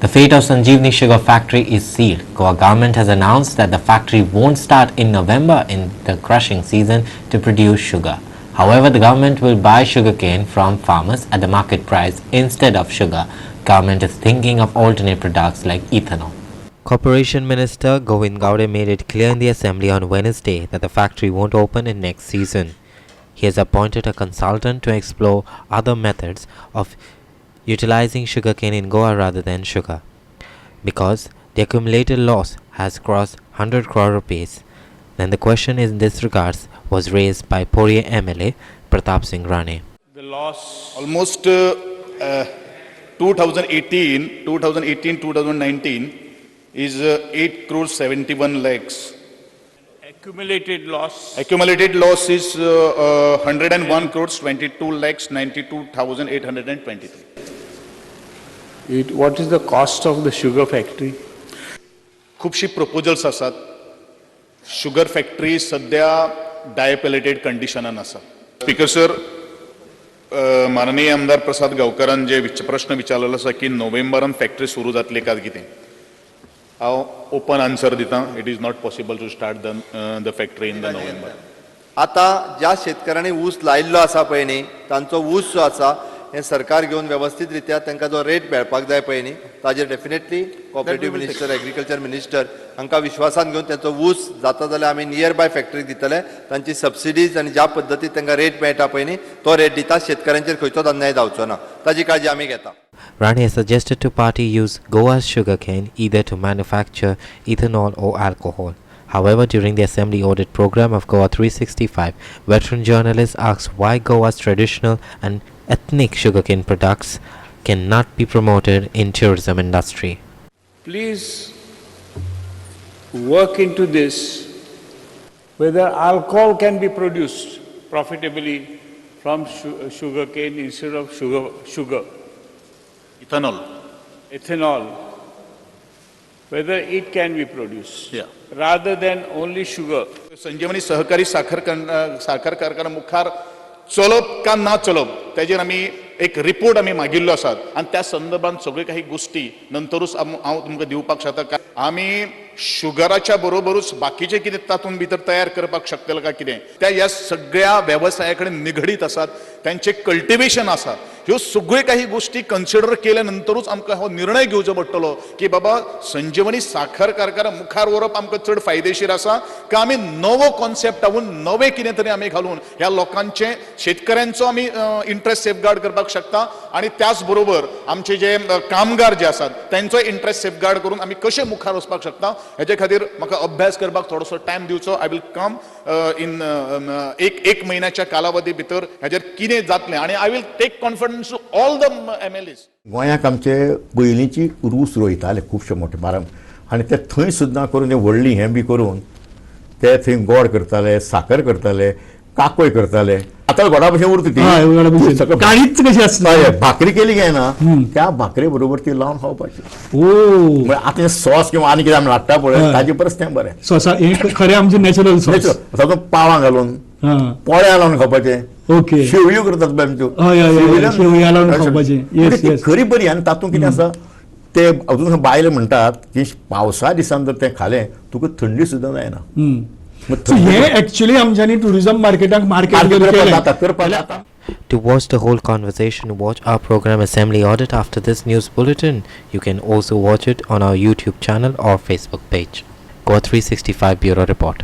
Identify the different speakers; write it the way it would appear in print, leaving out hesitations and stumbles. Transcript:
Speaker 1: The fate of Sanjeevani Sugar Factory is sealed. Goa government has announced that the factory won't start in November in the crushing season to produce sugar. However, the government will buy sugarcane from farmers at the market price instead of sugar. Government is thinking of alternate products like ethanol. Corporation Minister Govind Gowde made it clear in the assembly on Wednesday that the factory won't open in next season. He has appointed a consultant to explore other methods of utilizing sugarcane in Goa rather than sugar, because the accumulated loss has crossed 100 crore rupees. Then the question in this regards was raised by Poriya MLA Pratap Singh Rane.
Speaker 2: The loss
Speaker 3: Almost 2018-2019 is 8 crores 71 lakhs.
Speaker 2: accumulated loss
Speaker 3: Accumulated loss is 101 crores 22 lakhs 92,823.
Speaker 2: what is the cost of the sugar factory?
Speaker 3: खूपशी proposals आसात. Sugar factory सध्या डायपेलेटेड कंडिशनान आसा. Speaker sir, माननीय आमदार प्रसाद गांवकारान जे प्रश्न विचारलेलो आसा की नोव्हेंबरान फॅक्टरी सुरू जातली काय कितें, हांव ओपन आन्सर दितां. It is not possible to start the factory in the November.
Speaker 4: आता ज्या शेतकऱ्यांनी ऊस लायिल्लो आसा पळय न्ही, तांचो ऊस जो आसा हे सरकार घेवन व्यवस्थीत रित्या तांकां जो रेट मेळपाक जाय पळय न्ही, ताजेर definitely cooperative minister, agriculture minister हांकां विश्वासान घेवन तांचो ऊस जाता जाल्यार आमी नियर बाय फॅक्टरीक दितले. तांची सबसिडीज आनी ज्या पद्दतीन तांकां रेट मेळटा पळय न्ही, तो रेट दिता. शेतकऱ्यांचेर खंयचोच अन्याय जावचो ना, ताजी काळजी आमी घेता.
Speaker 1: Rane has suggested to party use Goa's sugarcane either to manufacture ethanol or alcohol. However, during the Assembly audit program of Goa 365, veteran journalists asked why Goa's traditional and ethnic sugarcane products cannot be promoted in tourism industry.
Speaker 2: Please work into this, whether alcohol can be produced profitably from sugarcane instead of sugar, ethanol, whether it can be produced rather than only sugar.
Speaker 3: संजीवनी सहकारी साखर कारखाना मुखार चलप का ना चलप तेजेर आमी एक रिपोर्ट आमी मागिल्लो आसात आनी त्या संदर्भात सगळे काही गोष्टी नंतरूच हांव तुमकां दिवपाक शकता. आमी शुगराच्या बरोबरूच बाकीचे कितें तातूंत भितर तयार करपाक शकतले काय कितें, त्या ह्या सगळ्या व्यवसाया कडेन निगडीत आसात. त्यांचे कल्टिवेशन आसा. ह्यो सगळ्यो काही गोष्टी कन्सिडर केल्या नंतरूच आमकां हो निर्णय घेवचो पडटलो की बाबा संजीवनी साखर कारखाना मुखार व्हरप आमकां चड फायदेशीर आसा का आमी नवो कॉन्सेप्ट हाडून नवें कितें तरी आमी घालून ह्या लोकांचे शेतकऱ्यांचो आमी इंट्रस्ट सेफगार्ड करपाक शकता आणि त्याच बरोबर आमचे जे कामगार जे आसात त्यांचो इंट्रस्ट सेफगार्ड करून आमी कशे मुखार वचपाक शकता हेजे खातीर म्हाका अभ्यास करपाक थोडोसो टायम दिवचो. आय विल कम इन एक म्हयन्याच्या कालावधी भितर हेजेर कितें जातलें आनी I will take confidence to all the MLAs.
Speaker 5: गोंयाक आमचे पयलींची रूस रोयताले खुबशे मोठे बाराम आनी ते थंय सुद्दां करून व्हडली हें बी करून ते थंय गोड करताले, साखर करताले, काकोय करताले. आतां गोडा भशेन उरता ती
Speaker 6: काळीच कशी आसता.
Speaker 5: भाकरी केली काय ना, त्या भाकरी बरोबर ती लावन खावपाची. आता सॉस किंवा आनी कितें आमी हाडटा पळय ताजे परस तें बरें.
Speaker 6: सॉसा हे खरें आमचे नॅचरल सॉस.
Speaker 5: तातूंत पावां घालून पोळ्या लावन खावपाचे.
Speaker 6: ओके.
Speaker 5: शेवयो करतात पळय आमच्यो,
Speaker 6: शेवया लावन खावपाचे.
Speaker 5: खरी बरी. आनी तातूंत कितें आसा ते अजून बायले म्हणटात की पावसा दिसान जर तें खालें तुका थंडी सुद्दां जायना.
Speaker 6: हे एक्चुअली आमच्यांनी टुरिझम मार्केटाक मार्केट
Speaker 5: करपाक.
Speaker 1: To watch the whole conversation, watch our program Assembly Audit after this news bulletin. You can also watch it on our YouTube channel or Facebook page. Goa 365 Bureau Report.